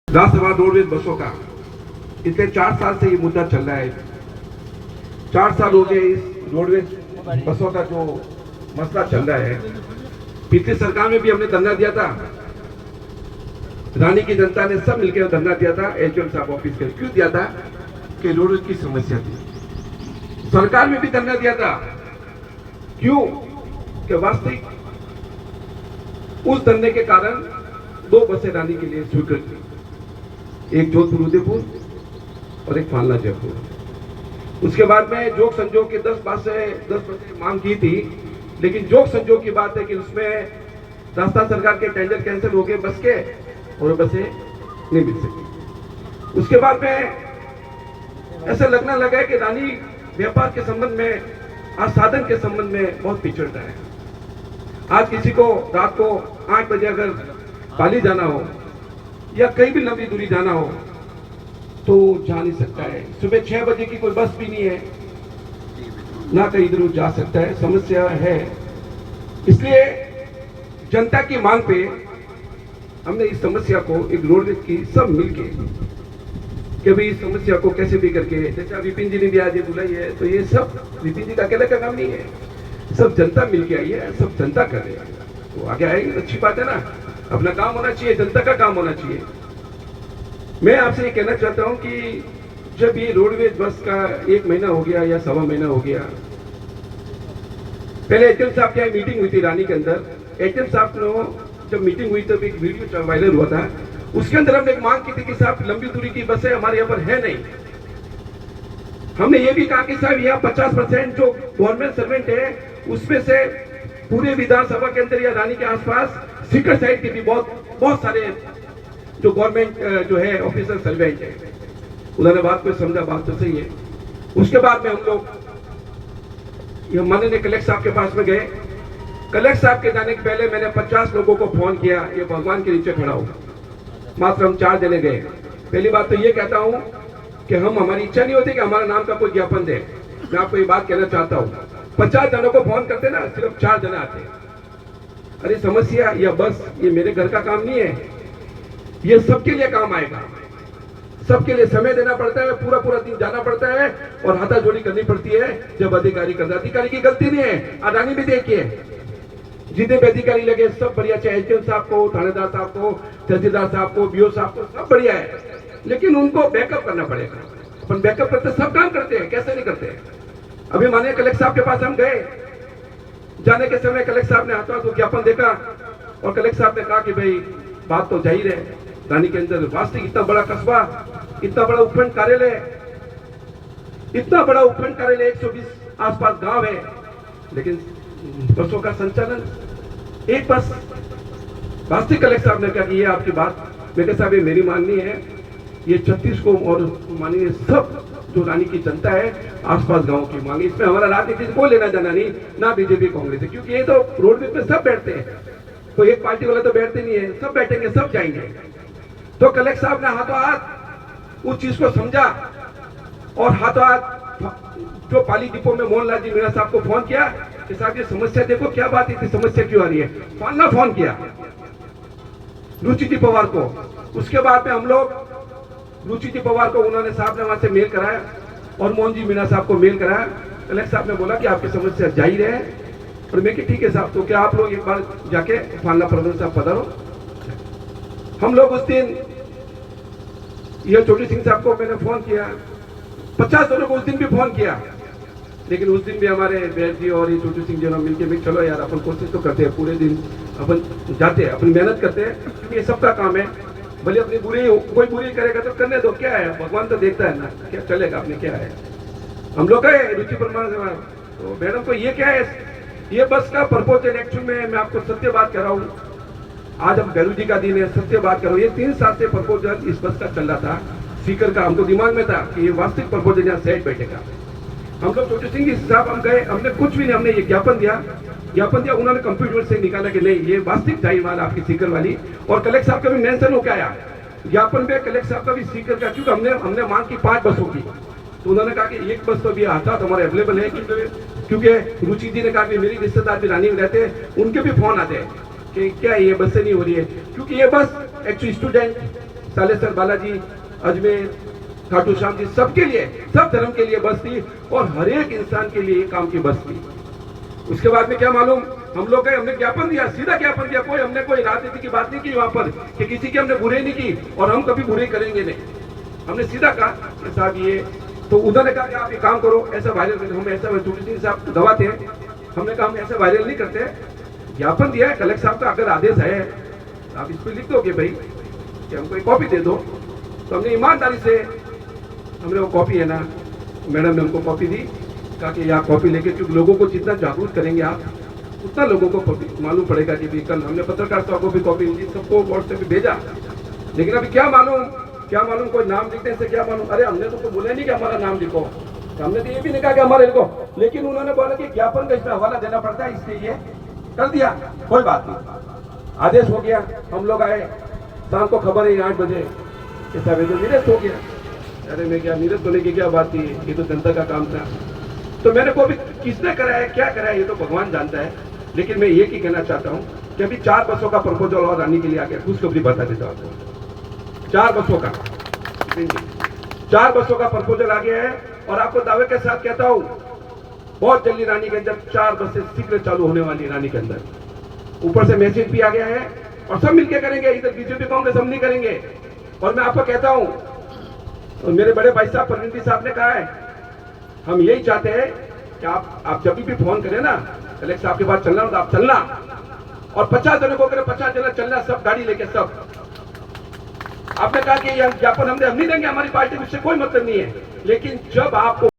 विधानसभा roadways बसों का पिछले 4 साल से ये मुद्दा चल रहा है। 4 साल हो गए इस रोडवेज बसों का जो मसला चल रहा है। पिछली सरकार में भी हमने धरना दिया था, रानी की जनता ने सब मिलकर धरना दिया था एचओएम साहब ऑफिस के। क्यों दिया था? कि रोडवेज की समस्या थी। सरकार में भी धरना दिया था। क्यों? कि वास्तविक उस धरने के कारण 2 बसें रानी के लिए स्वीकृत की, एक जोधपुर उदयपुर और एक फालना जयपुर। उसके बाद में जोग संजोग के 10 बसें मांग की थी, लेकिन जोग संजोग की बात है कि उसमें राजस्थान सरकार के टेंडर कैंसिल हो गए बस के, और बसें नहीं मिल सकी। उसके बाद में ऐसा लगने लगा कि रानी व्यापार के संबंध में, आज साधन के संबंध में बहुत पिछड़ रहा है। आज किसी को रात को 8 बजे अगर पाली जाना हो या कहीं भी लंबी दूरी जाना हो तो जा नहीं सकता है। सुबह 6 बजे की कोई बस भी नहीं है, ना कहीं इधर जा सकता है। समस्या है। इसलिए जनता की मांग पे हमने इस समस्या को एक रोडवेज की सब मिलके कि भाई इस समस्या को कैसे भी करके, जैसा विपिन जी ने भी आज ये बुलाई है, तो ये सब विपिन जी का अकेले का काम नहीं है, सब जनता मिलके आई है, सब जनता कर रही है। तो आगे आएगी, अच्छी बात है ना। अपना काम होना चाहिए, जनता का काम होना चाहिए। मैं आपसे ये कहना चाहता हूं कि जब ये रोडवेज बस का 1 महीना हो गया या 1.25 महीना हो गया, पहले एचएम साहब की मीटिंग हुई थी रानी के अंदर। एचएम साहब ने जब मीटिंग हुई तब एक वीडियो वायरल हुआ था, उसके अंदर हमने एक मांग की थी कि साहब लंबी दूरी की बसें हमारे यहाँ पर है नहीं। हमने ये भी कहा कि साहब यहाँ 50% जो गवर्नमेंट सर्वेंट है उसमें से पूरे विधानसभा के अंदर या रानी के आसपास सीकर साइड के भी बहुत सारे जो गवर्नमेंट जो है ऑफिसर सर्वेंट है। उन्होंने बात को समझा, बात तो सही है। उसके बाद में हम लोग माननीय कलेक्टर साहब के पास में गए। कलेक्टर साहब के जाने के पहले मैंने 50 लोगों को फोन किया, ये भगवान के नीचे खड़ा हो। मात्र हम 4 जने गए। पहली बात तो ये कहता हूं कि हमारी इच्छा नहीं होती कि हमारा नाम का कोई ज्ञापन दे। मैं आपको ये बात कहना चाहता हूं, 50 जनों को फोन करते ना, सिर्फ 4 जने आते। अरे समस्या या बस ये मेरे घर का काम नहीं है, ये सबके लिए काम आएगा। सबके लिए समय देना पड़ता है, पूरा दिन जाना पड़ता है और हाथाजोड़ी करनी पड़ती है जब अधिकारी करता है। अधिकारी की गलती नहीं है। अडानी भी देखिए, जितने भी अधिकारी लगे सब बढ़िया, चाहे एचएम साहब को, थानेदार साहब को, तहसीलदार साहब को, बीओ साहब को, सब बढ़िया है, लेकिन उनको बैकअप करना पड़ेगा। अपन बैकअप करते सब काम करते हैं, कैसे नहीं करते। अभी माननीय कलेक्टर साहब के पास हम गए, जाने के समय कलेक्टर साहब ने हाथों हाथ ज्ञापन देखा और कलेक्टर साहब ने कहा कि भाई बात तो जाहिर है, रानी के अंदर वास्तविक इतना बड़ा कस्बा, इतना बड़ा उपखंड कार्यालय, 120 आसपास गांव है, लेकिन बसों का संचालन एक बस। वास्तविक कलेक्टर साहब ने कहा कि ये आपकी बात, मैं कहा साहब ये मेरी मांग नहीं है, ये 36 को और माननीय सब जो रानी की जनता है आसपास गांव की मांग। इसमें हमारा राजनीति से कोई लेना जाना नहीं, ना बीजेपी कांग्रेस है, क्योंकि ये तो रोडवेज पे सब बैठते हैं, कोई एक पार्टी वाले तो बैठते नहीं है, सब बैठेंगे, सब जाएंगे। तो कलेक्टर साहब ने हाथों हाथ उस चीज को समझा और हाथों हाथ जो पाली डिपो में मोहनलाल जी मीणा साहब को फोन किया कि साहब ये समस्या देखो, क्या बात है, समस्या क्यों आ रही है। फालना फोन किया रुचि जी पवार को। उसके बाद में हम लोग रुचि जी पवार को, उन्होंने साहब ने वहां से मेल कराया और मोहन जी मीणा साहब को मेल कराया। कलेक्टर साहब ने बोला कि आपकी समस्या जाहिर है, और मैं कि ठीक है साहब, तो क्या आप लोग एक बार जाके फालना प्रबंधन साहब पधारो। हम लोग उस दिन ये छोटी सिंह साहब को मैंने फोन किया, 50 जनों को उस दिन भी फोन किया, लेकिन उस दिन भी हमारे बैर जी और ये छोटी सिंह जी ने मिलकर चलो यार अपन कोशिश तो करते हैं, पूरे दिन अपन जाते हैं, अपनी मेहनत करते हैं, क्योंकि ये सबका काम है। भले अपनी कोई बुरी करेगा तो करने दो, क्या है, भगवान तो देखता है ना, क्या चलेगा अपने, क्या है। हम लोग गए रुचि परमार, तो मैडम को ये क्या है, ये बस का प्रपोजल एक्चुअल में मैं आपको सत्य बात कर रहा हूँ, आज हम भैरू जी का दिन है, सत्य बात कर रहा हूँ। ये 3 साल से प्रपोजल इस बस का चल रहा था, स्पीकर का हमको दिमाग में था कि ये वास्तविक प्रपोजल यहाँ सेट बैठेगा। हम लोग छोटे सिंह साहब हम गए, हमने कुछ भी नहीं, हमने ये ज्ञापन दिया, उन्होंने कंप्यूटर से निकाला कि नहीं ये वास्तविक जाहिर माल आपकी सीकर वाली। और कलेक्टर साहब का भी मेंशन हो गया ज्ञापन में, कलेक्टर साहब का भी सीकर का, क्योंकि हमने मांग की 5 बसों की, तो उन्होंने कहा कि 1 बस तो भी आता हमारे अवेलेबल है, क्योंकि रुचि जी ने कहा कि मेरी रिश्तेदार भी रानी में रहते हैं, उनके भी फोन आते हैं कि क्या ये बसें नहीं हो रही है, क्योंकि ये बस एक्चुअली स्टूडेंट सालेसर बालाजी, अजमेर, खाटू श्याम जी, सबके लिए, सब धर्म के लिए बस थी और हर एक इंसान के लिए काम की बस थी। उसके बाद में क्या मालूम, हम लोग गए, हमने ज्ञापन दिया, सीधा ज्ञापन दिया, हमने कोई राजनीति की बात नहीं की वहां पर कि किसी की हमने बुराई नहीं की और हम कभी बुराई करेंगे नहीं। हमने सीधा कहा कि साहब ये, तो उन्होंने कहा कि आप ये काम करो, ऐसा वायरल करें, हम ऐसा तुलसी साहब दबाते हैं, हमने कहा हम ऐसे वायरल नहीं करते, ज्ञापन दिया है कलेक्टर साहब का, अगर आदेश है आप इस पर लिख दोगे भाई कि हमको एक कॉपी दे दो। तो हमने ईमानदारी से, हमने वो कॉपी है ना, मैडम ने हमको कॉपी दी, कहा कि आप कॉपी लेके, क्योंकि लोगों को जितना जागरूक करेंगे आप उतना लोगों को मालूम पड़ेगा कि भी कल हमने पत्रकार साहब को भी कॉपी दी, सबको व्हाट्सएप पे भेजा, लेकिन अभी क्या मालूम कोई नाम लिखने से क्या मालूम, अरे हमने तो बोला नहीं कि हमारा नाम लिखो, हमने तो ये भी नहीं कहा कि हमारे लिखो, लेकिन उन्होंने बोला कि ज्ञापन का इसमें हवाला देना पड़ता है, इसके लिए कर दिया, कोई बात नहीं, आदेश हो गया। हम लोग आए, शाम को खबर है 8 बजे कि साहब तो निरस्त हो गया। अरे मैं क्या निरस्त होने की क्या बात थी, ये तो जनता का काम था। तो मैंने को भी किसने कराया, क्या कराया, ये तो भगवान जानता है, लेकिन मैं ये की कहना चाहता हूँ कि अभी 4 बसों का प्रपोजल और आने के लिए आ गया, खुशखबरी बता देता हूँ आपको। 4 बसों का 4 बसों का प्रपोजल आ गया है और आपको दावे के साथ कहता हूँ बहुत जल्दी रानी के अंदर 4 बसें शीघ्र चालू होने वाली है रानी के अंदर। ऊपर से मैसेज भी आ गया है और सब मिलकर करेंगे, इधर बीजेपी कांग्रेस हम नहीं करेंगे। और मैं आपको कहता हूँ, और मेरे बड़े भाई साहब परविंदी साहब ने कहा है, हम यही चाहते हैं कि आप जब भी फोन करें ना कलेक्टर साहब के पास चलना हो तो आप चलना, और 50 जनों को करें, 50 जना चलना, सब गाड़ी लेके सब। आपने कहा कि यह ज्ञापन हम नहीं देंगे, हमारी पार्टी में कोई मतलब नहीं है, लेकिन जब आपको